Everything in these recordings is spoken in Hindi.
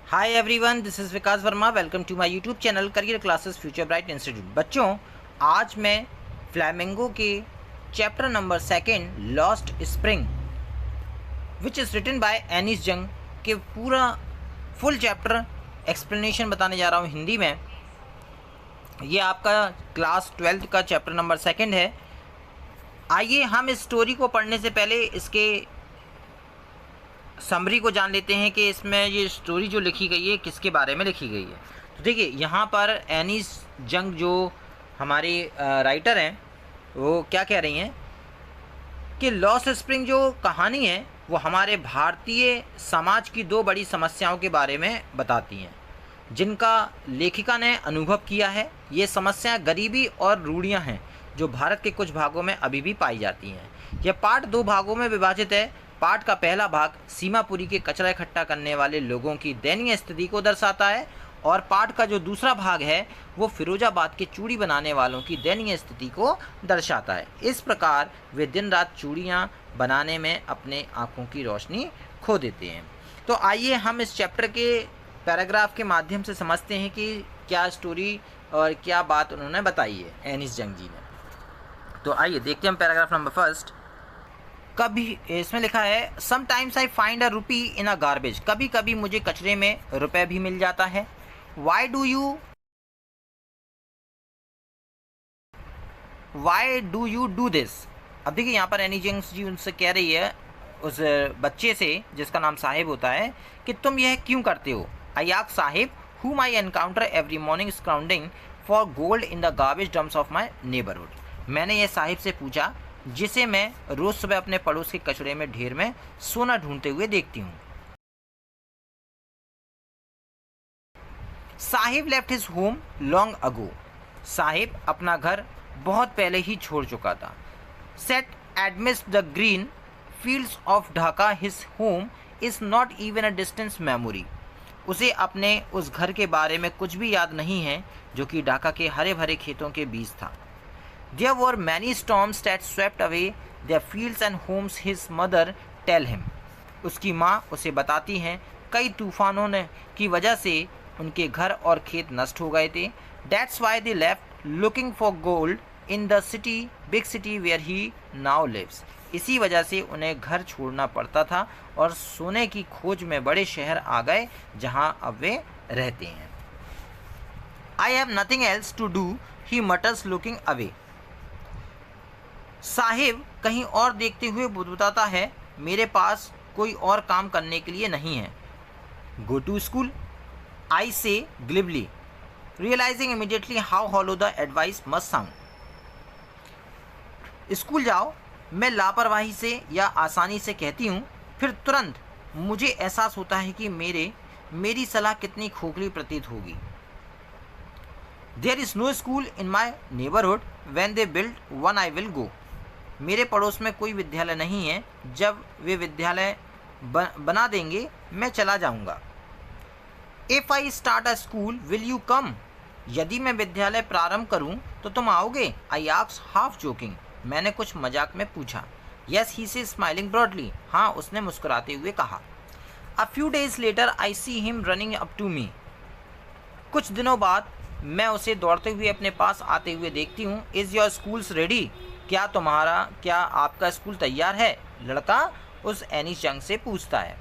Hi everyone, this is Vikas Verma. Welcome to my YouTube channel career classes future bright institute. बच्चों, आज मैं फ्लैमिंगो के chapter number 2 Lost Spring which is written by Anees Jung के पूरा फुल चैप्टर एक्सप्लेनेशन बताने जा रहा हूँ हिंदी में। ये आपका क्लास 12 का चैप्टर नंबर 2 है। आइए हम इस स्टोरी को पढ़ने से पहले इसके समरी को जान लेते हैं कि इसमें ये स्टोरी जो लिखी गई है किसके बारे में लिखी गई है। तो देखिए, यहाँ पर एनिस जंग जो हमारी राइटर हैं वो क्या कह रही हैं कि लॉस्ट स्प्रिंग जो कहानी है वो हमारे भारतीय समाज की दो बड़ी समस्याओं के बारे में बताती हैं जिनका लेखिका ने अनुभव किया है। ये समस्याएं गरीबी और रूढ़ियां हैं जो भारत के कुछ भागों में अभी भी पाई जाती हैं। यह पाठ दो भागों में विभाजित है। पाठ का पहला भाग सीमापुरी के कचरा इकट्ठा करने वाले लोगों की दयनीय स्थिति को दर्शाता है और पाठ का जो दूसरा भाग है वो फिरोजाबाद के चूड़ी बनाने वालों की दयनीय स्थिति को दर्शाता है। इस प्रकार वे दिन रात चूड़ियाँ बनाने में अपने आँखों की रोशनी खो देते हैं। तो आइए हम इस चैप्टर के पैराग्राफ के माध्यम से समझते हैं कि क्या स्टोरी और क्या बात उन्होंने बताई है एनिस जंग जी ने। तो आइए देखते हैं हम पैराग्राफ नंबर 1। कभी इसमें लिखा है, sometimes I find a rupee in a garbage. कभी कभी मुझे कचरे में रुपए भी मिल जाता है। Why do you do this. अब देखिए, यहाँ पर एनी जंग जी उनसे कह रही है, उस बच्चे से जिसका नाम साहिब होता है, कि तुम यह क्यों करते हो। I ask Sahib whom I encounter every morning scrounging for gold in the garbage dumps of my neighborhood। मैंने यह साहिब से पूछा जिसे मैं रोज सुबह अपने पड़ोस के कचड़े में ढेर में सोना ढूंढते हुए देखती हूँ। Saheb left his home long ago. Saheb अपना घर बहुत पहले ही छोड़ चुका था। Set amidst the green fields of Dhaka his home is not even a distance memory. उसे अपने उस घर के बारे में कुछ भी याद नहीं है जो कि ढाका के हरे भरे खेतों के बीच था। There were many storms that swept away their fields and homes, his mother tell him। उसकी माँ उसे बताती हैं कई तूफानों ने की वजह से उनके घर और खेत नष्ट हो गए थे। That's why they left looking for gold in the city, big city where he now lives। इसी वजह से उन्हें घर छोड़ना पड़ता था और सोने की खोज में बड़े शहर आ गए जहाँ अब वे रहते हैं। I have nothing else to do, he mutters looking away। Sahib कहीं और देखते हुए बुदबुदाता है, मेरे पास कोई और काम करने के लिए नहीं है। गो to school, I said glibly, realising immediately how hollow the advice must sound. School जाओ, मैं लापरवाही से या आसानी से कहती हूँ, फिर तुरंत मुझे एहसास होता है कि मेरी सलाह कितनी खोखली प्रतीत होगी। There is no school in my neighbourhood, when they build one I will go. मेरे पड़ोस में कोई विद्यालय नहीं है, जब वे विद्यालय बना देंगे मैं चला जाऊंगा। If I start a school will you come. यदि मैं विद्यालय प्रारंभ करूं तो तुम आओगे। I asked half joking. मैंने कुछ मजाक में पूछा। यस ही से स्माइलिंग ब्रॉडली। हाँ, उसने मुस्कुराते हुए कहा। A few days later I see him running up to me. कुछ दिनों बाद मैं उसे दौड़ते हुए अपने पास आते हुए देखती हूँ। Is your schools ready. क्या आपका स्कूल तैयार है। लड़का उस एनिस जंग से पूछता है।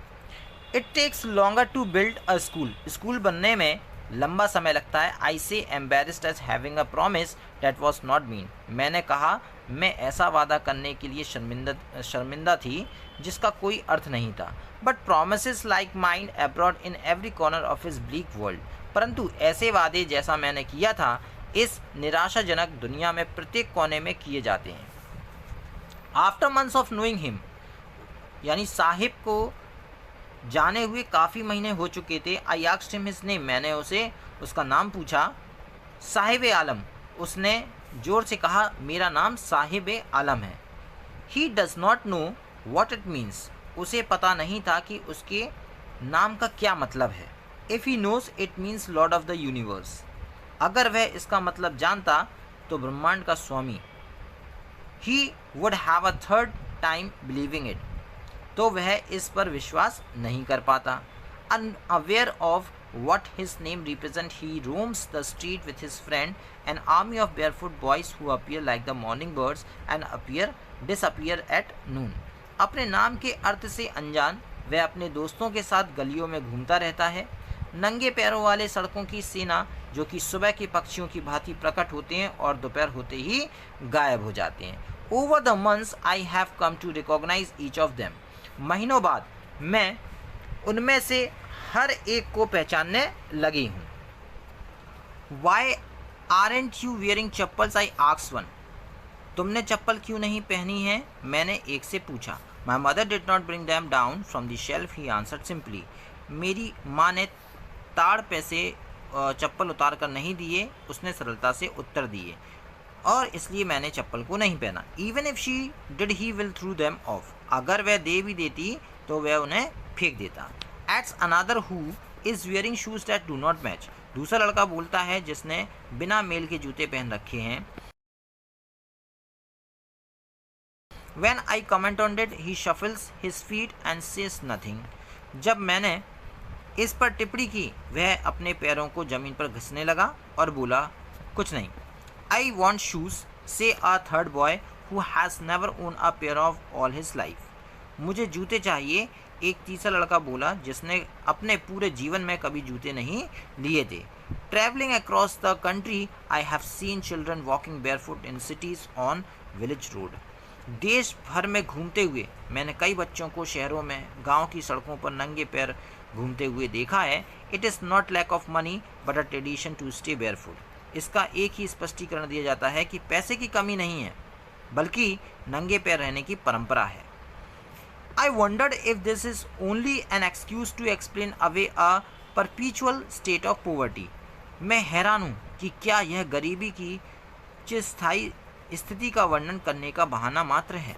It takes longer to build a school. School बनने में लंबा समय लगता है। I say embarrassed as having a promise that was not mean. मैंने कहा, मैं ऐसा वादा करने के लिए शर्मिंदा थी जिसका कोई अर्थ नहीं था। But promises like mind abroad in every corner of his bleak world. परंतु ऐसे वादे जैसा मैंने किया था इस निराशाजनक दुनिया में प्रत्येक कोने में किए जाते हैं। After months of knowing him, यानी साहिब को जाने हुए काफ़ी महीने हो चुके थे। I asked him his name. मैंने उसे उसका नाम पूछा। साहिब आलम। उसने जोर से कहा, मेरा नाम साहिब आलम है। He does not know what it means. उसे पता नहीं था कि उसके नाम का क्या मतलब है। If he knows it means lord of the universe. अगर वह इसका मतलब जानता तो ब्रह्मांड का स्वामी। He would have a third time believing it. तो वह इस पर विश्वास नहीं कर पाता। Unaware of what his name represents, he roams the street with his friend, an army of barefoot boys who appear like the morning birds and disappear at noon. अपने नाम के अर्थ से अनजान वह अपने दोस्तों के साथ गलियों में घूमता रहता है। नंगे पैरों वाले सड़कों की सेना जो कि सुबह के पक्षियों की भांति प्रकट होते हैं और दोपहर होते ही गायब हो जाते हैं। Over the months I have come to recognise each of them. महीनों बाद मैं उनमें से हर एक को पहचानने लगी हूँ। Why aren't you wearing chappals, I asked one. तुमने चप्पल क्यों नहीं पहनी है, मैंने एक से पूछा। My mother did not bring them down from the shelf, he answered simply. मेरी माँ ने ताड़ पे से चप्पल उतार कर नहीं दिए, उसने सरलता से उत्तर दिए, और इसलिए मैंने चप्पल को नहीं पहना। Even if she did he will through them of. अगर वह दे भी देती तो वह उन्हें फेंक देता। There's another who is wearing shoes that do not match. दूसरा लड़का बोलता है जिसने बिना मेल के जूते पहन रखे हैं। When I comment on it, he shuffles his feet and says nothing. जब मैंने इस पर टिप्पणी की वह अपने पैरों को जमीन पर घिसने लगा और बोला कुछ नहीं। I want shoes, say a third boy who has never owned a pair of all his life. मुझे जूते चाहिए, एक तीसरा लड़का बोला जिसने अपने पूरे जीवन में कभी जूते नहीं लिए थे। Traveling across the country, I have seen children walking barefoot in cities on village road. देश भर में घूमते हुए मैंने कई बच्चों को शहरों में गांव की सड़कों पर नंगे पैर घूमते हुए देखा है। It is not lack of money but a tradition to stay barefoot. इसका एक ही स्पष्टीकरण दिया जाता है कि पैसे की कमी नहीं है बल्कि नंगे पैर रहने की परंपरा है। I wondered if this is only an excuse to explain away a perpetual state of poverty. मैं हैरान हूँ कि क्या यह गरीबी की चिरस्थायी स्थिति का वर्णन करने का बहाना मात्र है।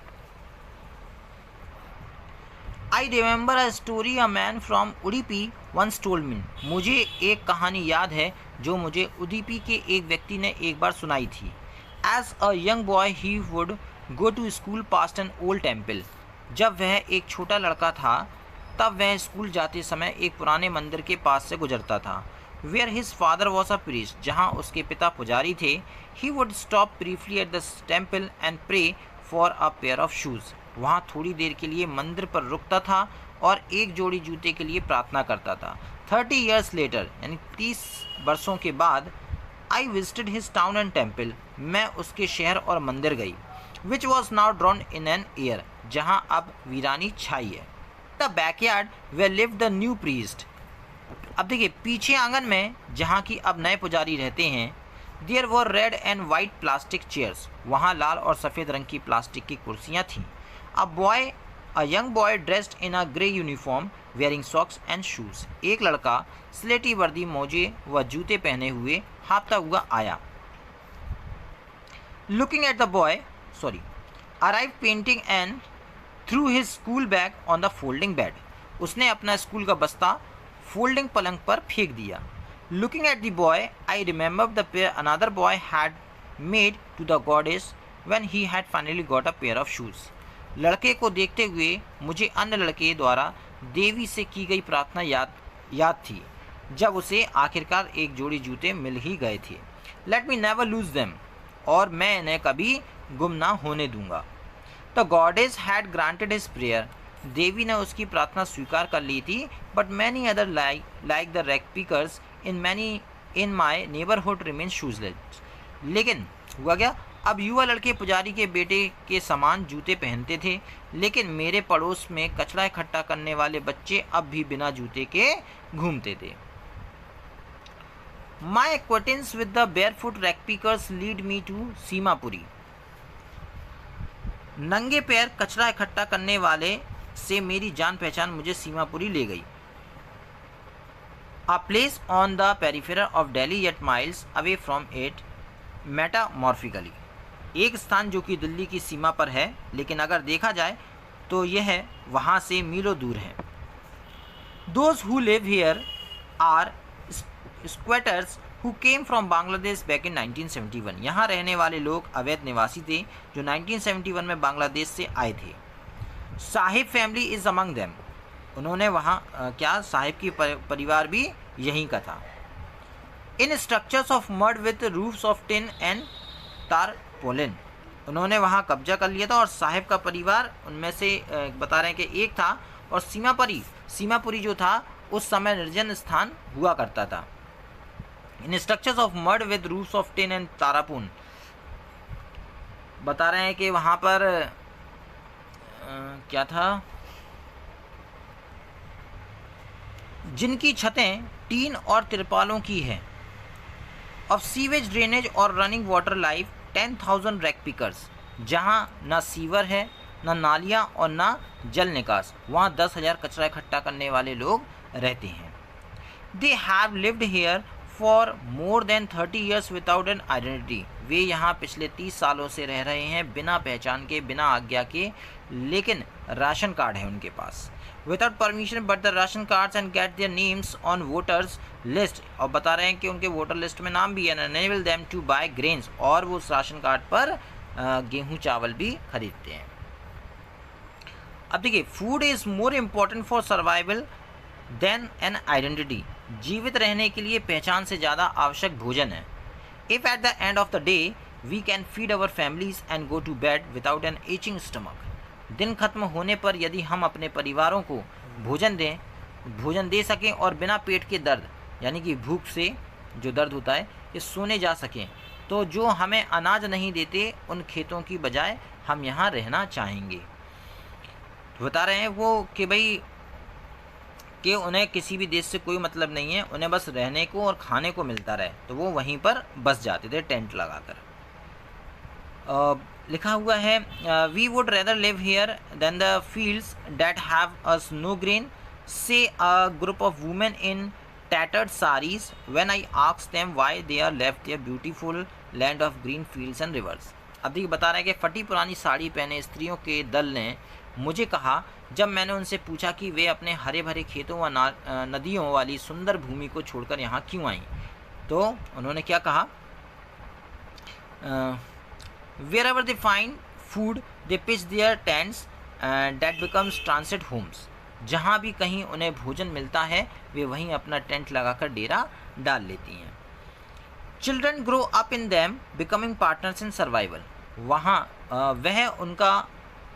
I remember a story a man from Udupi once told me. मुझे एक कहानी याद है जो मुझे उडुपी के एक व्यक्ति ने एक बार सुनाई थी। As a young boy he would go to school past an old temple. जब वह एक छोटा लड़का था तब वह स्कूल जाते समय एक पुराने मंदिर के पास से गुजरता था। Where his father was a priest, जहाँ उसके पिता पुजारी थे। He would stop briefly at the temple and pray for a pair of shoes. वहाँ थोड़ी देर के लिए मंदिर पर रुकता था और एक जोड़ी जूते के लिए प्रार्थना करता था। 30 ईयर्स लेटर, यानी 30 वर्षों के बाद, I visited his town and temple. मैं उसके शहर और मंदिर गई। Which was now drawn in an air, जहाँ अब वीरानी छाई है। The backyard where lived the new priest. अब देखिए पीछे आंगन में जहाँ की अब नए पुजारी रहते हैं। There were red and white plastic chairs. वहाँ लाल और सफ़ेद रंग की प्लास्टिक की कुर्सियाँ थीं। अ young boy dressed in a grey uniform wearing socks and shoes. एक लड़का स्लेटी वर्दी, मोजे व जूते पहने हुए हाँफता हुआ आया। Looking at the boy arrive painting and through his school bag on the folding bed. उसने अपना स्कूल का बस्ता फोल्डिंग पलंग पर फेंक दिया। Looking at the boy I remember the pair another boy had made to the goddess when he had finally got a pair of shoes. लड़के को देखते हुए मुझे अन्य लड़के द्वारा देवी से की गई प्रार्थना याद थी जब उसे आखिरकार एक जोड़ी जूते मिल ही गए थे। Let me never lose them, और मैं इन्हें कभी गुम ना होने दूंगा। The goddess had granted his prayer. देवी ने उसकी प्रार्थना स्वीकार कर ली थी। But many other like the ragpickers in my neighbourhood remain shoeless. लेकिन हुआ क्या, अब युवा लड़के पुजारी के बेटे के समान जूते पहनते थे, लेकिन मेरे पड़ोस में कचरा इकट्ठा करने वाले बच्चे अब भी बिना जूते के घूमते थे। My acquaintance with the barefoot ragpickers lead me to Seemapuri. नंगे पैर कचरा इकट्ठा करने वाले से मेरी जान पहचान मुझे सीमापुरी ले गई। A place on the periphery of Delhi yet miles away from it metamorphically। एक स्थान जो कि दिल्ली की सीमा पर है लेकिन अगर देखा जाए तो यह वहाँ से मीलों दूर है। Those who live here are squatters who came from Bangladesh back in 1971। यहाँ रहने वाले लोग अवैध निवासी थे जो 1971 में बांग्लादेश से आए थे। Sahib family is among them. उन्होंने वहाँ क्या साहिब की परिवार भी यहीं का था। In structures of mud with roofs of tin and tarpaulin, उन्होंने वहाँ कब्जा कर लिया था और साहिब का परिवार उनमें से बता रहे हैं कि एक था। और सीमापुरी जो था उस समय निर्जन स्थान हुआ करता था। In structures of mud with roofs of tin and tarpaulin, बता रहे हैं कि वहाँ पर क्या था, जिनकी छतें टीन और तिरपालों की है। ऑफ सीवेज ड्रेनेज और running water life 10,000 rag pickers, जहाँ ना सीवर है, ना नालियाँ और ना जल निकास, वहाँ 10,000 कचरा इकट्ठा करने वाले लोग रहते हैं। They have lived here for more than 30 years without an identity, वे यहाँ पिछले 30 सालों से रह रहे हैं बिना पहचान के, बिना आज्ञा के, लेकिन राशन कार्ड है उनके पास। Without permission but the ration cards and get their names on voters list, और बता रहे हैं कि उनके वोटर लिस्ट में नाम भी है। Enable them to buy grains, और वो उस राशन कार्ड पर गेहूँ चावल भी खरीदते हैं। अब देखिए, food is more important for survival than an identity, जीवित रहने के लिए पहचान से ज़्यादा आवश्यक भोजन है। If at the end of the day we can feed our families and go to bed without an aching stomach, दिन खत्म होने पर यदि हम अपने परिवारों को भोजन दे सकें और बिना पेट के दर्द, यानी कि भूख से जो दर्द होता है, ये सोने जा सकें, तो जो हमें अनाज नहीं देते उन खेतों की बजाय हम यहाँ रहना चाहेंगे। बता रहे हैं वो कि भाई कि उन्हें किसी भी देश से कोई मतलब नहीं है, उन्हें बस रहने को और खाने को मिलता रहे, तो वो वहीं पर बस जाते थे टेंट लगाकर। लिखा हुआ है, we would rather live here than the fields that have us no grain, say a group of women in tattered sarees when I asked them why they are left their beautiful land of green fields and rivers। अब देखिए, बता रहे हैं कि फटी पुरानी साड़ी पहने स्त्रियों के दल ने मुझे कहा, जब मैंने उनसे पूछा कि वे अपने हरे भरे खेतों व नदियों वाली सुंदर भूमि को छोड़कर यहाँ क्यों आई, तो उन्होंने क्या कहा, wherever they find food they pitch their tents and that becomes transit homes, जहाँ भी कहीं उन्हें भोजन मिलता है वे वहीं अपना टेंट लगाकर डेरा डाल लेती हैं। Children grow up in them becoming partners in survival, वहाँ वह उनका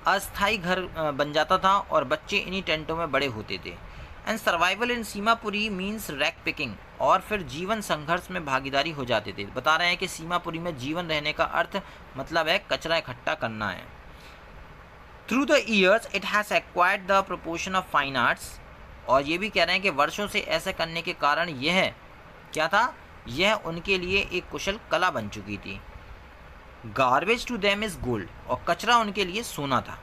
अस्थायी घर बन जाता था और बच्चे इन्हीं टेंटों में बड़े होते थे। And survival in Seemapuri means rag picking, और फिर जीवन संघर्ष में भागीदारी हो जाते थे। बता रहे हैं कि सीमापुरी में जीवन रहने का अर्थ मतलब है कचरा इकट्ठा करना है। Through the years it has acquired the proportion of fine arts, और ये भी कह रहे हैं कि वर्षों से ऐसा करने के कारण यह क्या था, यह उनके लिए एक कुशल कला बन चुकी थी। Garbage to them is gold, और कचरा उनके लिए सोना था।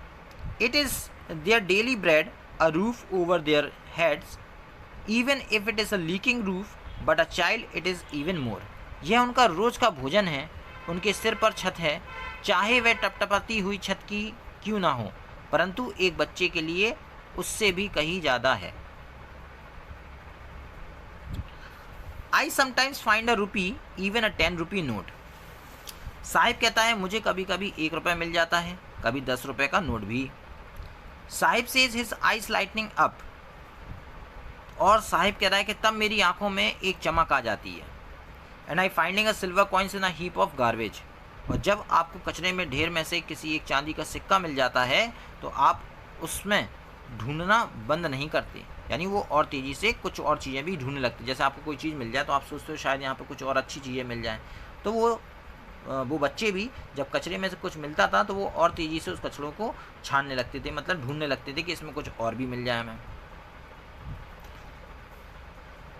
It is their daily bread, a roof over their heads, even if it is a leaking roof but a child it is even more, यह उनका रोज़ का भोजन है, उनके सिर पर छत है, चाहे वह टपटपाती हुई छत की क्यों ना हो, परंतु एक बच्चे के लिए उससे भी कहीं ज़्यादा है। I sometimes find a rupee even a 10 rupee note, Sahib कहता है मुझे कभी कभी 1 रुपये मिल जाता है, कभी 10 रुपये का नोट भी। Sahib says his eyes lightning up, और साहिब कह रहा है कि तब मेरी आंखों में एक चमक आ जाती है। And I finding a silver coins in a heap of garbage, और जब आपको कचरे में ढेर में से किसी एक चांदी का सिक्का मिल जाता है तो आप उसमें ढूंढना बंद नहीं करते, यानी वो और तेज़ी से कुछ और चीज़ें भी ढूंढने लगती। जैसे आपको कोई चीज़ मिल जाए तो आप सोचते हो शायद यहाँ पर कुछ और अच्छी चीज़ें मिल जाएँ, तो वो बच्चे भी जब कचरे में से कुछ मिलता था तो वो और तेज़ी से उस कचरों को छानने लगते थे, मतलब ढूंढने लगते थे कि इसमें कुछ और भी मिल जाए हमें।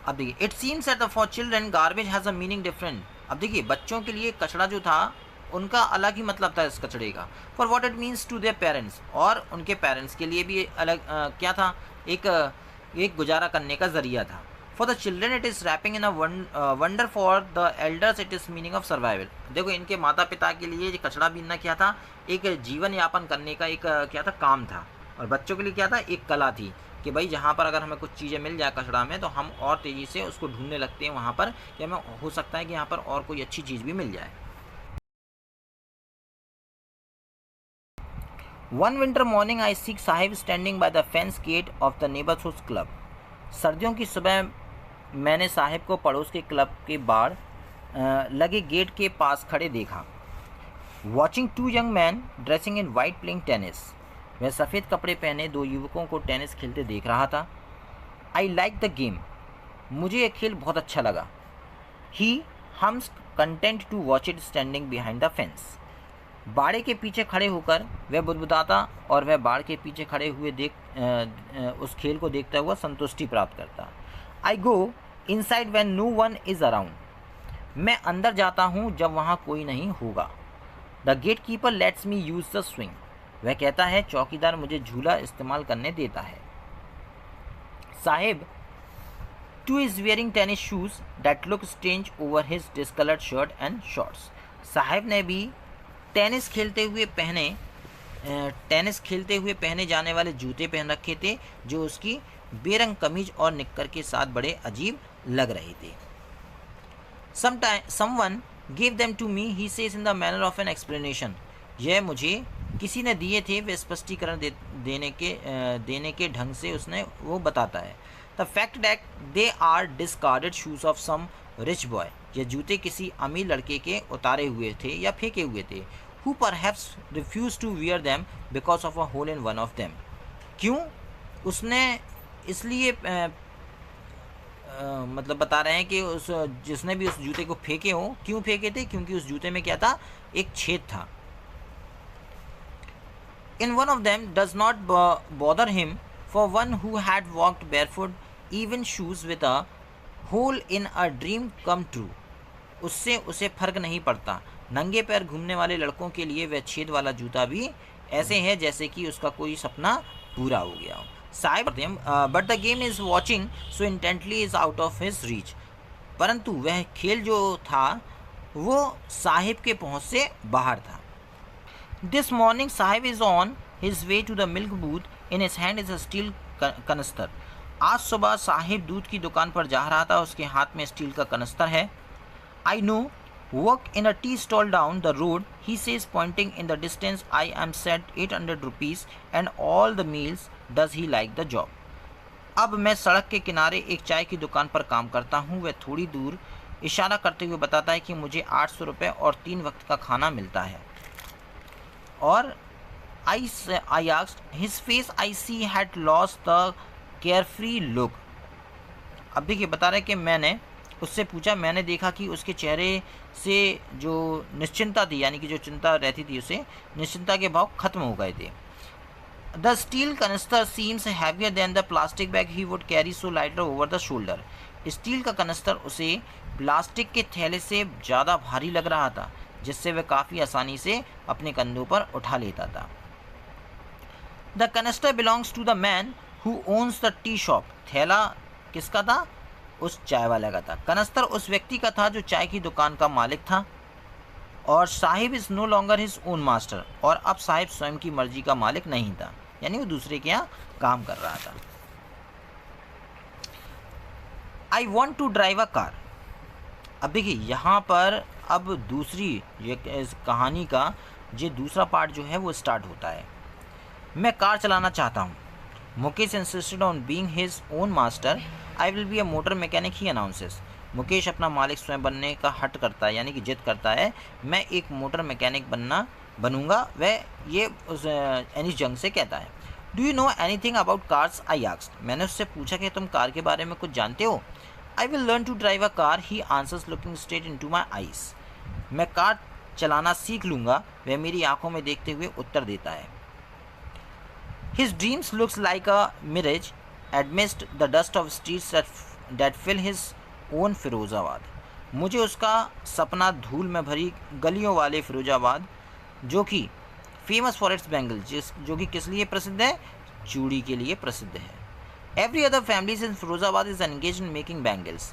अब देखिए, it seems that for children garbage has a meaning different. अब देखिए, बच्चों के लिए कचरा जो था उनका अलग ही मतलब था इस कचरे का। For what it means to their parents, और उनके पेरेंट्स के लिए भी अलग क्या था, एक गुजारा करने का जरिया था। For the children it is wrapping in a wonder, for the elders it is meaning of survival. देखो, इनके माता पिता के लिए कचरा बीनना क्या था, एक जीवन यापन करने का एक क्या था, काम था, और बच्चों के लिए क्या था, एक कला थी कि भाई जहाँ पर अगर हमें कुछ चीज़ें मिल जाए कचरा में तो हम और तेज़ी से उसको ढूंढने लगते हैं वहाँ पर कि हमें हो सकता है कि यहाँ पर और कोई अच्छी चीज़ भी मिल जाए। One winter morning I see Sahib standing by the fence gate of the neighborhood club. सर्दियों की सुबह मैंने साहिब को पड़ोस के क्लब के बाहर लगे गेट के पास खड़े देखा. Watching two young men dressing in white playing tennis. वह सफ़ेद कपड़े पहने दो युवकों को टेनिस खेलते देख रहा था. I like the game. मुझे यह खेल बहुत अच्छा लगा. He hums content to watch it standing behind the fence. बाड़े के पीछे खड़े होकर वह बुदबुदाता और वह बाड़ के पीछे खड़े हुए उस खेल को देखता हुआ संतुष्टि प्राप्त करता. I go inside when no one is around. मैं अंदर जाता हूँ जब वहाँ कोई नहीं होगा. The gatekeeper lets me use the swing. वह कहता है चौकीदार मुझे झूला इस्तेमाल करने देता है. Sahib two is wearing tennis shoes that look strange over his discoloured shirt and shorts. Sahib ने भी टेनिस खेलते हुए पहने जाने वाले जूते पहन रखे थे जो उसकी बेरंग कमीज और निक्कर के साथ बड़े अजीब लग रहे थे. Someone gave them to me, he says in the manner of an explanation. यह मुझे किसी ने दिए थे, वे स्पष्टीकरण देने के ढंग से उसने वो बताता है. The fact that they are discarded shoes of some rich boy. ये जूते किसी अमीर लड़के के उतारे हुए थे या फेंके हुए थे. Who perhaps refused to wear them because of a hole in one of them. क्यों उसने इसलिए मतलब बता रहे हैं कि जिसने भी उस जूते को फेंके हो, क्यों फेंके थे? क्योंकि उस जूते में क्या था? एक छेद था. In one of them does not bother him, for one who had walked barefoot, even shoes with a hole in a dream come true. उससे उसे फर्क नहीं पड़ता. नंगे पैर घूमने वाले लड़कों के लिए वह छेद वाला जूता भी ऐसे है जैसे कि उसका कोई सपना पूरा हो गया हो. Sahib but the game is watching so intently is out of his reach. परंतु वह खेल जो था वो साहिब के पहुंच से बाहर था. This morning Sahib is on his way to the milk booth. In his hand is a steel canister. आज सुबह साहिब दूध की दुकान पर जा रहा था. उसके हाथ में स्टील का कनस्तर है. I know work in a tea stall down the road, he says pointing in the distance. I am set 800 rupees and all the meals. Does he like the job? अब मैं सड़क के किनारे एक चाय की दुकान पर काम करता हूँ. वह थोड़ी दूर इशारा करते हुए बताता है कि मुझे 800 रुपये और 3 वक्त का खाना मिलता है. और I asked his face I see had lost the carefree look. अब देखिए बता रहे कि मैंने उससे पूछा, मैंने देखा कि उसके चेहरे से जो निश्चिंता थी, यानी कि जो चिंता रहती थी उसे, निश्चिंता के भाव खत्म हो गए थे. The steel canister seems heavier than the plastic bag he would carry so lighter over the shoulder. Steel का कनस्तर उसे प्लास्टिक के थैले से ज़्यादा भारी लग रहा था जिससे वह काफ़ी आसानी से अपने कंधों पर उठा लेता था. The canister belongs to the man who owns the tea shop. थैला किसका था? उस चाय वाले का था. कनस्तर उस व्यक्ति का था जो चाय की दुकान का मालिक था. और Sahib is no longer his own master. और अब साहिब स्वयं की मर्जी का मालिक नहीं था, यानी वो दूसरे के यहाँ काम कर रहा था. I want to drive a car. अब देखिए यहाँ पर अब दूसरी इस कहानी का ये दूसरा पार्ट जो है वो स्टार्ट होता है. मैं कार चलाना चाहता हूँ. Mukesh insisted on being his own master. I will be a motor mechanic he announces. Mukesh अपना मालिक स्वयं बनने का हट करता है, यानी कि जिद करता है. मैं एक मोटर मैकेनिक बनूंगा. वह ये उस एनिस जंग से कहता है. Do you know anything about cars? I asked. मैंने उससे पूछा कि तुम कार के बारे में कुछ जानते हो? I will learn to drive a car he answers looking straight into my eyes. मैं कार चलाना सीख लूँगा, वह मेरी आंखों में देखते हुए उत्तर देता है. His dreams looks like a mirage amidst the dust of streets that fill his own Firozabad. मुझे उसका सपना धूल में भरी गलियों वाले फिरोजाबाद, जो कि फेमस फॉर इट्स बैंगल्स, जो कि किस लिए प्रसिद्ध है? चूड़ी के लिए प्रसिद्ध है. Every other families in Firozabad is engage in making bangles.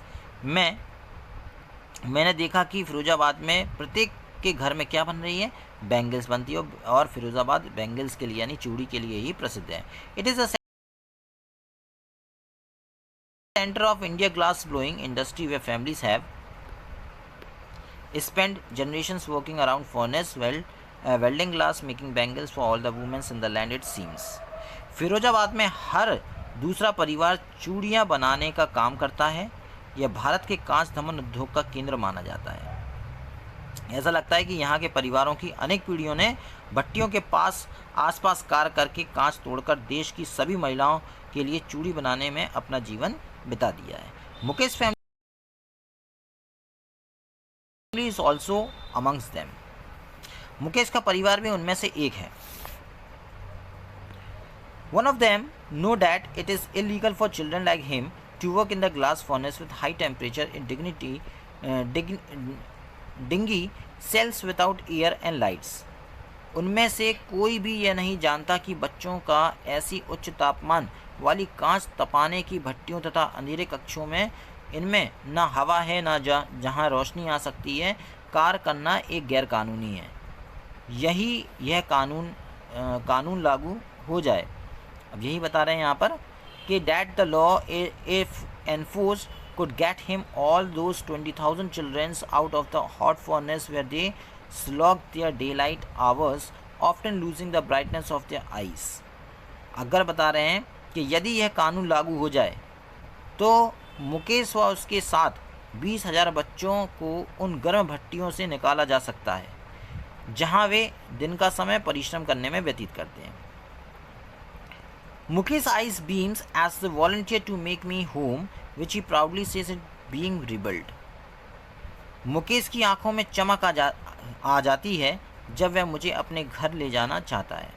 मैंने देखा कि फिरोजाबाद में प्रत्येक के घर में क्या बन रही है? बैंगल्स बनती है. और फिरोजाबाद बैंगल्स के लिए यानी चूड़ी के लिए ही प्रसिद्ध है. It is a centre of India glass blowing industry they families have spent generations working around furnace weld welding glass making bangles for all the womens in the land it seems. Firozabad में हर दूसरा परिवार चूड़ियाँ बनाने का काम करता है। यह भारत के कांच धमन उद्योग का केंद्र माना जाता है। ऐसा लगता है कि यहाँ के परिवारों की अनेक पीढ़ियों ने भट्टियों के पास आसपास कार्य करके कांच तोड़कर देश की सभी महिलाओं के लिए चूड़ी बनाने में अपना जीवन बिता दिया है। Mukesh family is also amongst them. Mukesh का परिवार भी उनमें से एक है। One of them know that it is illegal for children like him to work in the glass furnace with high temperature in dingy cells without air and lights. उनमें से कोई भी यह नहीं जानता कि बच्चों का ऐसी उच्च तापमान वाली कांच तपाने की भट्टियों तथा अंधेरे कक्षों में इनमें न हवा है न जहां रोशनी आ सकती है कार्य करना एक गैर कानूनी है। यह कानून लागू हो जाए। अब यही बता रहे हैं यहाँ पर कि that the law if enforce could get him all those 20,000 children out of the hot furnace where they slogged their daylight hours, often losing the brightness of their eyes. अगर बता रहे हैं कि यदि यह कानून लागू हो जाए तो मुकेश व उसके साथ 20,000 बच्चों को उन गर्म भट्टियों से निकाला जा सकता है जहां वे दिन का समय परिश्रम करने में व्यतीत करते हैं। Mukesh eyes beams as they volunteer to make me home, which he proudly says it being rebuilt. Mukesh की आंखों में चमक आ जाती है जब वह मुझे अपने घर ले जाना चाहता है।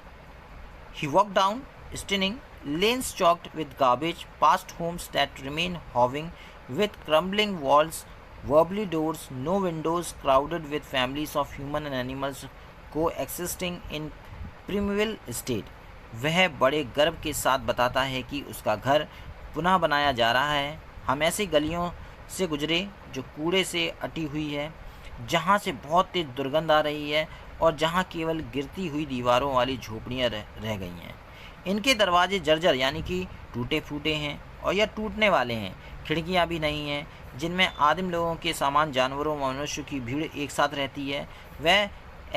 He walked down, stinning, lanes choked with garbage, past homes that remain hoving with crumbling walls, wobbly doors, no windows, crowded with families of human and animals coexisting in primeval state. वह बड़े गर्व के साथ बताता है कि उसका घर पुनः बनाया जा रहा है। हम ऐसी गलियों से गुजरे जो कूड़े से अटी हुई है, जहाँ से बहुत तेज दुर्गंध आ रही है और जहाँ केवल गिरती हुई दीवारों वाली झोपड़ियाँ रह गई हैं। इनके दरवाजे जर्जर यानी कि टूटे फूटे हैं और या टूटने वाले हैं। खिड़कियाँ भी नहीं हैं जिनमें आदिम लोगों के समान जानवरों व मनुष्यों की भीड़ एक साथ रहती है। वह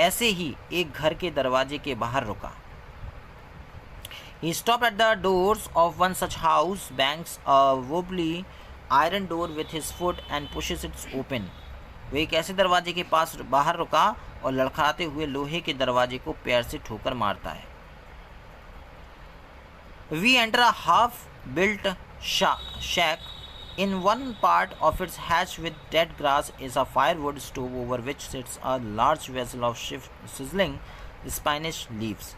ऐसे ही एक घर के दरवाजे के बाहर रुका। He stopped at the doors of one such house, bangs a wobbly iron door with his foot and pushes it open. वह एक ऐसे दरवाजे के पास बाहर रुका और लड़खड़ाते हुए लोहे के दरवाजे को पैर से ठोकर मारता है। We enter a half-built shack. In one part of its hatch with dead grass is a firewood stove over which sits a large vessel of sizzling Spanish leaves.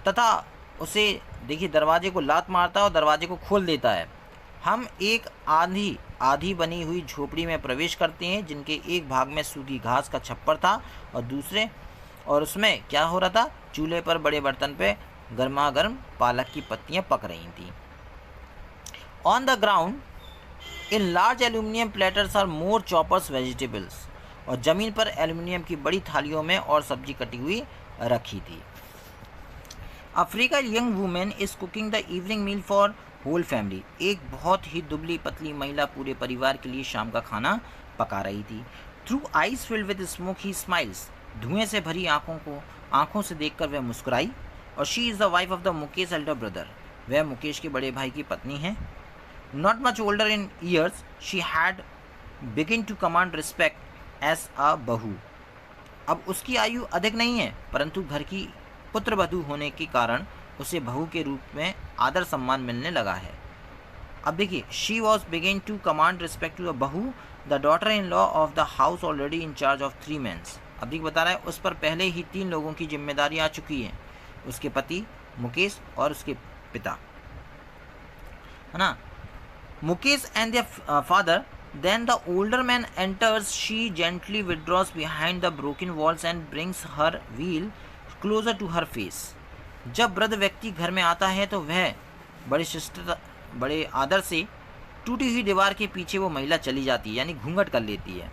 तथा उसे देखिए दरवाजे को लात मारता है और दरवाजे को खोल देता है। हम एक आधी बनी हुई झोपड़ी में प्रवेश करते हैं जिनके एक भाग में सूखी घास का छप्पर था और उसमें क्या हो रहा था, चूल्हे पर बड़े बर्तन पे गर्मागर्म पालक की पत्तियां पक रही थी। On the ground in large aluminium platters are more choppers vegetables. और ज़मीन पर एल्यूमिनियम की बड़ी थालियों में और सब्जी कटी हुई रखी थी। Africa young women is cooking the evening meal for whole family. एक बहुत ही दुबली पतली महिला पूरे परिवार के लिए शाम का खाना पका रही थी। Through eyes filled with smoke he smiles. धुएं से भरी आंखों से देखकर वह मुस्कुराई। और she is the wife of the Mukesh elder brother. वह मुकेश के बड़े भाई की पत्नी है। Not much older in years she had begin to command respect as a bahu. अब उसकी आयु अधिक नहीं है परंतु घर की पुत्र वधू होने के कारण उसे बहू के रूप में आदर सम्मान मिलने लगा है। अब देखिए, she was begin to command respect to a bahu, the daughter in law of the house already in charge of 3 mens. अब देखिए बता रहा है उस पर पहले ही 3 लोगों की जिम्मेदारी आ चुकी है, उसके पति मुकेश और उसके पिता, है ना। Mukesh and their father. Then the older man enters. She gently withdraws behind the broken walls and brings her wheel closer to her face. जब वृद्ध व्यक्ति घर में आता है तो वह बड़े आदर से टूटी हुई दीवार के पीछे वो महिला चली जाती है, यानी घूंघट कर लेती है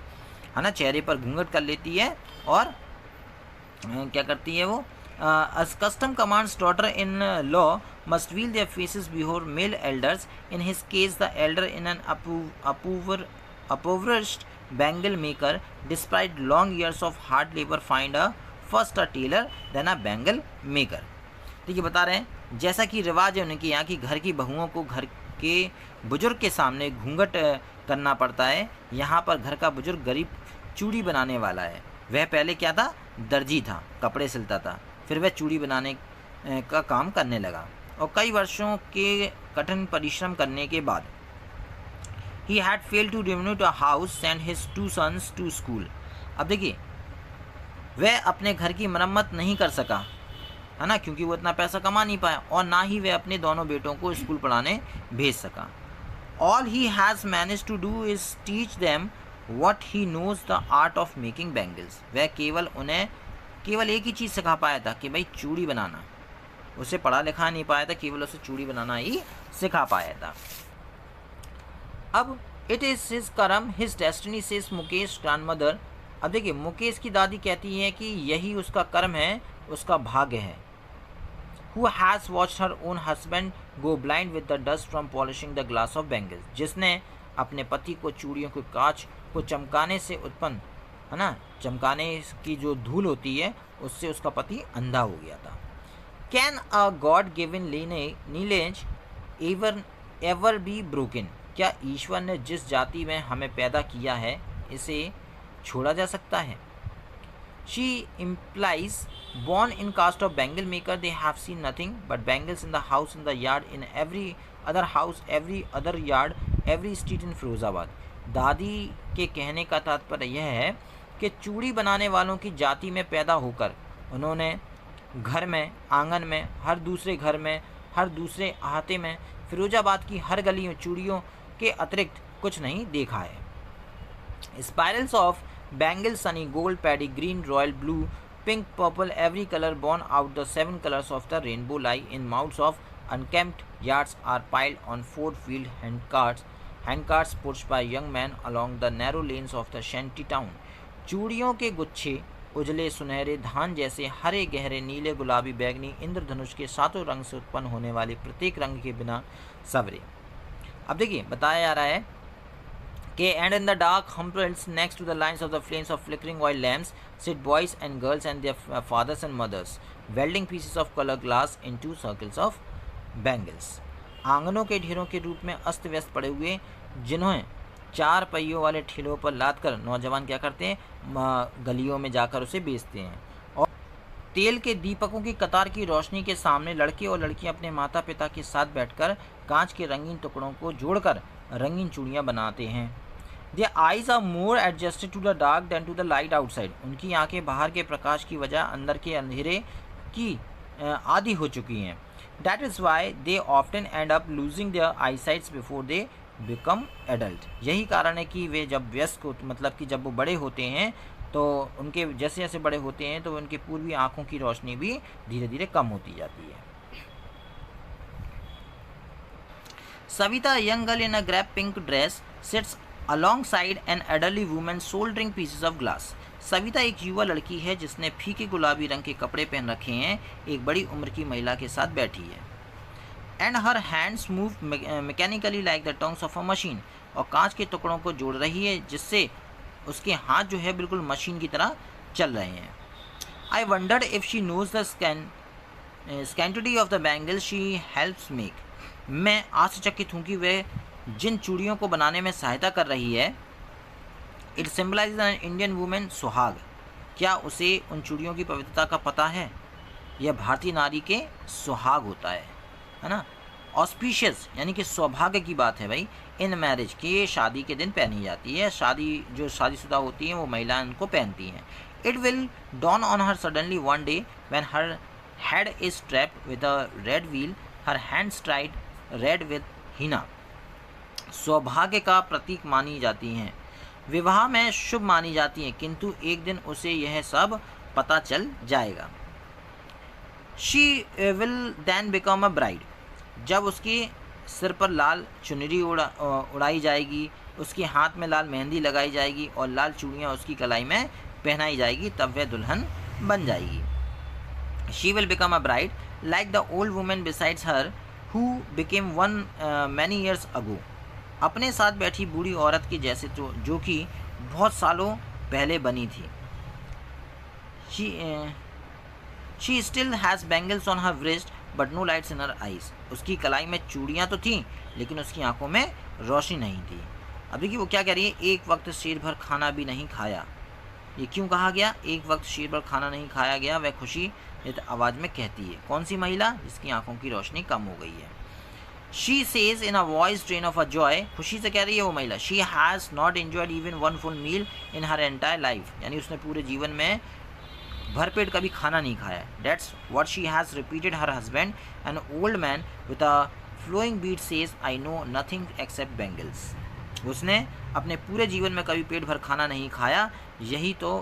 ना, चेहरे पर घूंघट कर लेती है। और क्या करती है वो, as custom commands daughter-in-law must veil their faces before male elders. In his case, the elder in an impoverished bangle maker, despite long years of hard labor, find a first a tailor then a bangle maker. देखिए बता रहे हैं जैसा कि रिवाज है उनके यहाँ की घर की बहुओं को घर के बुजुर्ग के सामने घूंघट करना पड़ता है, यहाँ पर घर का बुजुर्ग गरीब चूड़ी बनाने वाला है। वह पहले क्या था, दर्जी था, कपड़े सिलता था, फिर वह चूड़ी बनाने का काम करने लगा और कई वर्षों के कठिन परिश्रम करने के बाद he had failed to renovate a house, send his 2 sons to school। अब देखिए वह अपने घर की मरम्मत नहीं कर सका, है ना, क्योंकि वो इतना पैसा कमा नहीं पाया, और ना ही वह अपने दोनों बेटों को स्कूल पढ़ाने भेज सका। All he has managed to do is teach them what he knows the art of making bangles। वह केवल उन्हें केवल एक ही चीज़ सिखा पाया था कि भाई चूड़ी बनाना, उसे पढ़ा लिखा नहीं पाया था, केवल उसे चूड़ी बनाना ही सिखा पाया था। अब इट इज़ हिज कर्म his destiny says Mukesh grandmother. अब देखिए मुकेश की दादी कहती है कि यही उसका कर्म है, उसका भाग्य है। Who has watched her own husband go blind with the dust from polishing the glass of bangles। जिसने अपने पति को चूड़ियों के कांच को चमकाने से उत्पन्न, है ना, चमकाने की जो धूल होती है उससे उसका पति अंधा हो गया था। Can a God given lineage ever be broken। क्या ईश्वर ने जिस जाति में हमें पैदा किया है इसे छोड़ा जा सकता है। She implies born in caste of bangle maker they have seen nothing but bangles in the house, in the yard, in every other house, every other yard, every street in Firozabad. दादी के कहने का तात्पर्य यह है कि चूड़ी बनाने वालों की जाति में पैदा होकर उन्होंने घर में, आंगन में, हर दूसरे घर में, हर दूसरे अहाते में, फिरोजाबाद की हर गली में चूड़ियों के अतिरिक्त कुछ नहीं देखा है। Spirals of bangles, sunny gold, paddy green, royal blue, pink, purple, every color born out the 7 colors of the rainbow lie in mouths of unkempt yards are piled on 4-wheeled handcarts pushed by young men along the narrow lanes of the shanty town। चूड़ियों के गुच्छे उजले सुनहरे धान जैसे हरे गहरे नीले गुलाबी बैगनी इंद्रधनुष के सातों रंग से उत्पन्न होने वाले प्रत्येक रंग के बिना सवरे। अब देखिए बताया जा रहा है कि and in the dark humbrels next to the lines of the flames of flickering oil lamps sit boys and girls and their fathers and mothers welding pieces of color glass into circles of bangles। आंगनों के ढेरों के रूप में अस्त व्यस्त पड़े हुए जिन्हें 4 पहियों वाले ठेलों पर लाद कर नौजवान क्या करते हैं, गलियों में जाकर उसे बेचते हैं, और तेल के दीपकों की कतार की रोशनी के सामने लड़के और लड़कियां अपने माता पिता के साथ बैठकर कांच के रंगीन टुकड़ों को जोड़कर रंगीन चूड़ियाँ बनाते हैं। Their eyes are more adjusted to the dark than to the light outside। उनकी आंखें बाहर के प्रकाश की वजह अंदर के अंधेरे की आदी हो चुकी हैं। That is why they often end up losing their eyesight before they become adult। यही कारण है कि वे जब वयस्क मतलब कि जब वो बड़े होते हैं तो उनके जैसे जैसे बड़े होते हैं तो उनकी पूर्वी आँखों की रोशनी भी धीरे धीरे कम होती जाती है। Savita, a young girl in a grape pink dress, sits alongside an elderly woman soldering pieces of glass। Savita एक युवा लड़की है जिसने फीके गुलाबी रंग के कपड़े पहन रखे हैं, एक बड़ी उम्र की महिला के साथ बैठी है। And her hands move mechanically like the tongues of a machine. और कांच के टुकड़ों को जोड़ रही है जिससे उसके हाथ जो है बिल्कुल मशीन की तरह चल रहे हैं। I wondered if she knows the sanctity of the bangles she helps make. मैं आश्चर्यचकित हूँ कि वह जिन चूड़ियों को बनाने में सहायता कर रही है, it symbolise an Indian women suhag. क्या उसे उन चूड़ियों की पवित्रता का पता है? यह भारतीय नारी के सुहाग होता है ना। ऑस्पिशियस यानी कि सौभाग्य की बात है भाई। इन मैरिज के शादी के दिन पहनी जाती है, जो शादीशुदा होती हैं वो महिलाएं उनको पहनती हैं। It will dawn on her suddenly one day when her head is strapped with a red wheel, her hands tied red with henna. सौभाग्य का प्रतीक मानी जाती हैं, विवाह में शुभ मानी जाती हैं, किंतु एक दिन उसे यह सब पता चल जाएगा। She will then become a bride. जब उसके सिर पर लाल चुनरी उड़ाई जाएगी, उसके हाथ में लाल मेहंदी लगाई जाएगी और लाल चूड़ियाँ उसकी कलाई में पहनाई जाएगी, तब वह दुल्हन बन जाएगी। She will become a bride like the old women besides her who became one many years ago. अपने साथ बैठी बूढ़ी औरत के जैसे जो कि बहुत सालों पहले बनी थी। She still has bangles on her wrist but no lights in her eyes. उसकी कलाई में चूड़ियाँ तो थीं लेकिन उसकी आंखों में रोशनी नहीं थी। अब देखिए वो क्या कह रही है, एक वक्त शेर भर खाना भी नहीं खाया। ये क्यों कहा गया, एक वक्त शेर भर खाना नहीं खाया गया? वह खुशी आवाज़ में कहती है। कौन सी महिला? जिसकी आंखों की रोशनी कम हो गई है। She says in a voice train of a joy, खुशी से कह रही है वो महिला, she has not enjoyed even one full meal in her entire life, यानी उसने पूरे जीवन में भरपेट कभी खाना नहीं खाया। That's what she has repeated her husband an old man with a flowing beard says I know nothing except bangles. उसने अपने पूरे जीवन में कभी पेट भर खाना नहीं खाया, यही तो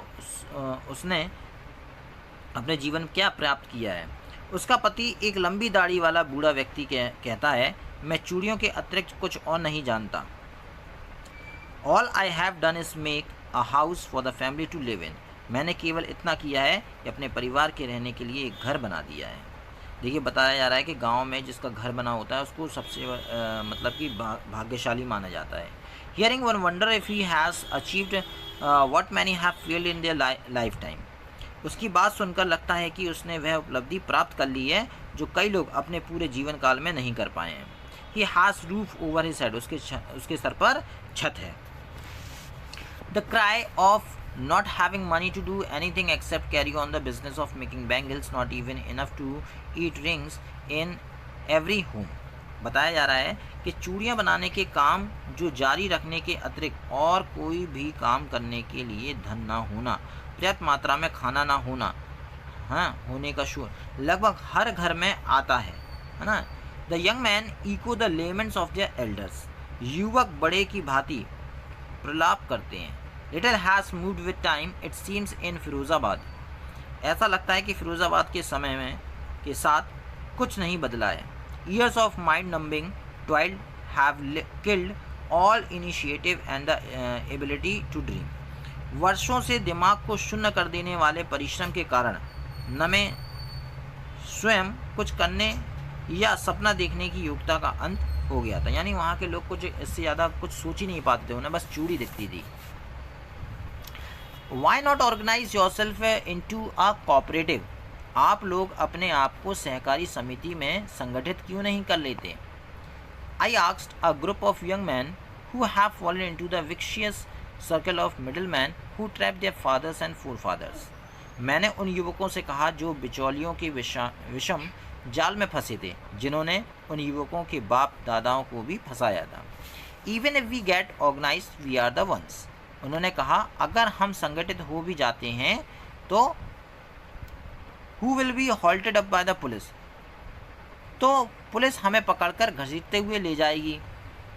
उसने अपने जीवन में क्या प्राप्त किया है। उसका पति एक लंबी दाढ़ी वाला बूढ़ा व्यक्ति कहता है, मैं चूड़ियों के अतिरिक्त कुछ और नहीं जानता। All I have done is make a house for the family to live in, मैंने केवल इतना किया है कि अपने परिवार के रहने के लिए एक घर बना दिया है। देखिए बताया जा रहा है कि गांव में जिसका घर बना होता है उसको सबसे मतलब कि भाग्यशाली माना जाता है। Hearing one wonder if he has achieved what many have failed in their life time, उसकी बात सुनकर लगता है कि उसने वह उपलब्धि प्राप्त कर ली है जो कई लोग अपने पूरे जीवन काल में नहीं कर पाए हैं। He has roof over his head, उसके सर पर छत है। The cry of not having money to do anything except carry on the business of making bangles, not even enough to eat rings in every home। बताया जा रहा है कि चूड़ियाँ बनाने के काम जो जारी रखने के अतिरिक्त और कोई भी काम करने के लिए धन ना होना, पर्याप्त मात्रा में खाना ना होना, हाँ होने का शोर लगभग हर घर में आता है ना। The young man echo the laments of their elders, युवक बड़े की भांति प्रलाप करते हैं। Little has moved with time it seems in Firozabad, ऐसा लगता है कि फिरोज़ाबाद के समय में के साथ कुछ नहीं बदला है। Years of mind numbing toil have killed all initiative and the ability to dream, वर्षों से दिमाग को शून्य कर देने वाले परिश्रम के कारण न में स्वयं कुछ करने या सपना देखने की योग्यता का अंत हो गया था। यानी वहाँ के लोग कुछ इससे ज़्यादा कुछ सोच ही नहीं पाते थे, उन्हें बस चूड़ी दिखती थी। Why not organize yourself into a cooperative? आप लोग अपने आप को सहकारी समिति में संगठित क्यों नहीं कर लेते? I asked a group of young men who have fallen into the vicious circle of middlemen who trapped their fathers and forefathers। मैंने उन युवकों से कहा जो बिचौलियों के विषम जाल में फंसे थे, जिन्होंने उन युवकों के बाप दादाओं को भी फंसाया था। Even if we get organized, we are the ones। उन्होंने कहा अगर हम संगठित हो भी जाते हैं तो who will be halted up by the police, तो पुलिस हमें पकड़कर घसीटते हुए ले जाएगी,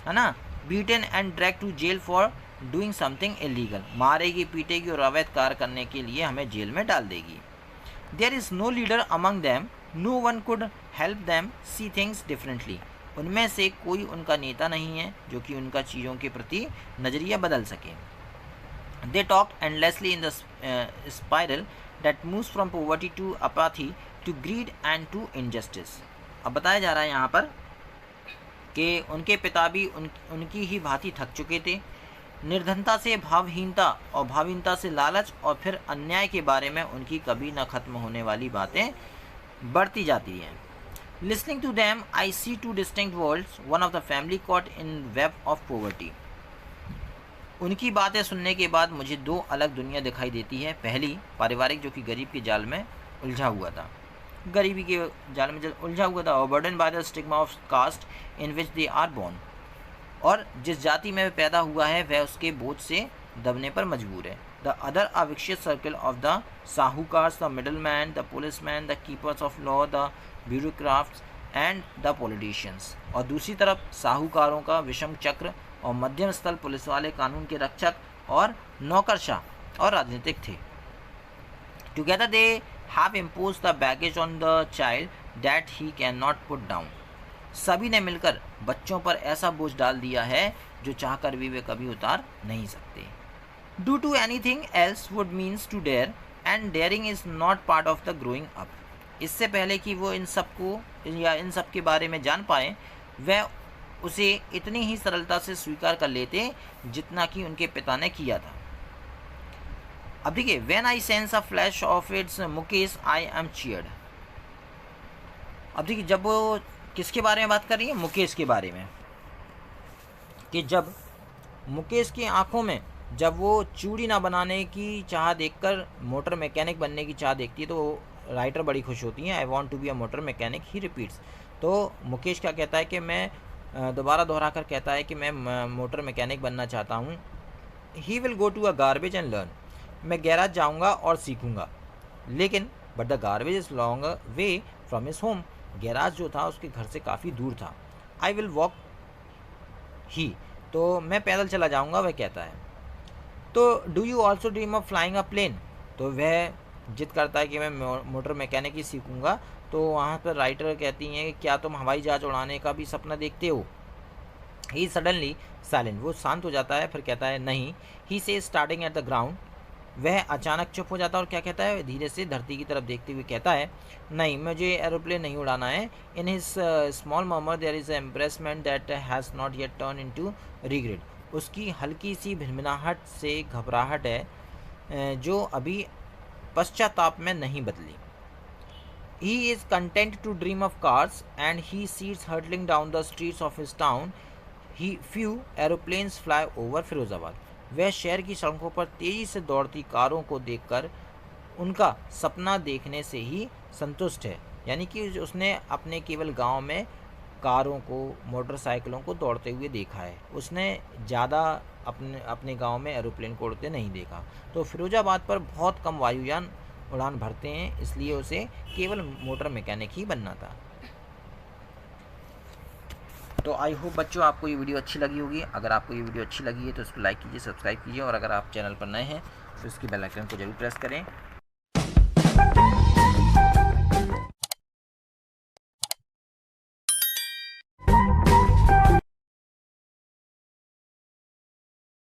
है ना। beaten and dragged to jail for doing something illegal, मारेगी पीटेगी और अवैध कार्य करने के लिए हमें जेल में डाल देगी। there is no leader among them, no one could help them see things differently, उनमें से कोई उनका नेता नहीं है जो कि उनका चीज़ों के प्रति नज़रिया बदल सके। They talked endlessly in the spiral that moves from poverty to apathy to greed and to injustice। अब बताया जा रहा है यहाँ पर कि उनके पिता भी उनकी ही भांति थक चुके थे। निर्धनता से भावहीनता और भावहीनता से लालच और फिर अन्याय के बारे में उनकी कभी न खत्म होने वाली बातें बढ़ती जाती हैं। Listening to them, I see two distinct worlds, one of the family caught in web of poverty। उनकी बातें सुनने के बाद मुझे दो अलग दुनिया दिखाई देती है। पहली पारिवारिक जो कि गरीब के जाल में उलझा हुआ था, गरीबी के जाल में उलझा हुआ था, और burden by the stigma of caste in which they are born, और जिस जाति में पैदा हुआ है वह उसके बोझ से दबने पर मजबूर है। The other a vicious circle of the sahukars, the middle man, the police man, the keepers of law, the bureaucrats and the politicians, और दूसरी तरफ साहूकारों का विषम चक्र और मध्यम स्थल पुलिस वाले, कानून के रक्षक और नौकरशाह और राजनीतिक थे। Together they have imposed the baggage on the child that he can not put down, सभी ने मिलकर बच्चों पर ऐसा बोझ डाल दिया है जो चाहकर भी वे कभी उतार नहीं सकते। Do to anything else would means to dare and daring is not part of the growing up, इससे पहले कि वो इन सबको या इन सब के बारे में जान पाए वह उसे इतनी ही सरलता से स्वीकार कर लेते जितना कि उनके पिता ने किया था। अब देखिए, when I sense a flash of its Mukesh I am cheered. अब देखिए, जब वो किसके बारे में बात कर रही है, मुकेश के बारे में, कि जब मुकेश की आंखों में जब वो चूड़ी ना बनाने की चाह देखकर मोटर मैकेनिक बनने की चाह देखती है तो राइटर बड़ी खुश होती हैं। I want to be a motor mechanic, he repeats. तो मुकेश क्या कहता है कि मैं दोबारा दोहरा कर कहता है कि मैं मोटर मैकेनिक बनना चाहता हूँ। He will go to a garbage and learn, मैं गैराज जाऊँगा और सीखूँगा। लेकिन but the garbage is long way from his home, garage जो था उसके घर से काफ़ी दूर था। आई विल वॉक ही, तो मैं पैदल चला जाऊँगा, वह कहता है। तो do you also dream of flying a plane, तो वह जिद करता है कि मैं मोटर मैकेनिक ही सीखूँगा। तो वहाँ पर राइटर कहती हैं कि क्या तुम हवाई जहाज़ उड़ाने का भी सपना देखते हो। ही सडनली साइलेंट, वो शांत हो जाता है, फिर कहता है नहीं। ही से स्टार्टिंग एट द ग्राउंड, वह अचानक चुप हो जाता है और क्या कहता है, धीरे से धरती की तरफ देखते हुए कहता है नहीं, मुझे एरोप्लेन नहीं उड़ाना है। In his small murmur there is embarrassment that has not yet turn into regret, उसकी हल्की सी भिनभिनाहट से घबराहट है जो अभी पश्चाताप में नहीं बदली। He is content to dream of cars and he sees hurtling down the streets of his town. He few aeroplanes fly over Firozabad, वह शहर की सड़कों पर तेजी से दौड़ती कारों को देखकर उनका सपना देखने से ही संतुष्ट है। यानी कि उसने अपने केवल गांव में कारों को, मोटरसाइकिलों को दौड़ते हुए देखा है, उसने ज़्यादा अपने गांव में एरोप्लेन को उड़ते नहीं देखा। तो फिरोजाबाद पर बहुत कम वायुयान उड़ान भरते हैं, इसलिए उसे केवल मोटर मैकेनिक ही बनना था। तो आई होप बच्चों आपको ये वीडियो अच्छी लगी होगी। अगर आपको ये वीडियो अच्छी लगी है तो इसको लाइक कीजिए, सब्सक्राइब कीजिए, और अगर आप चैनल पर नए हैं तो इसकी बेल आइकन को जरूर प्रेस करें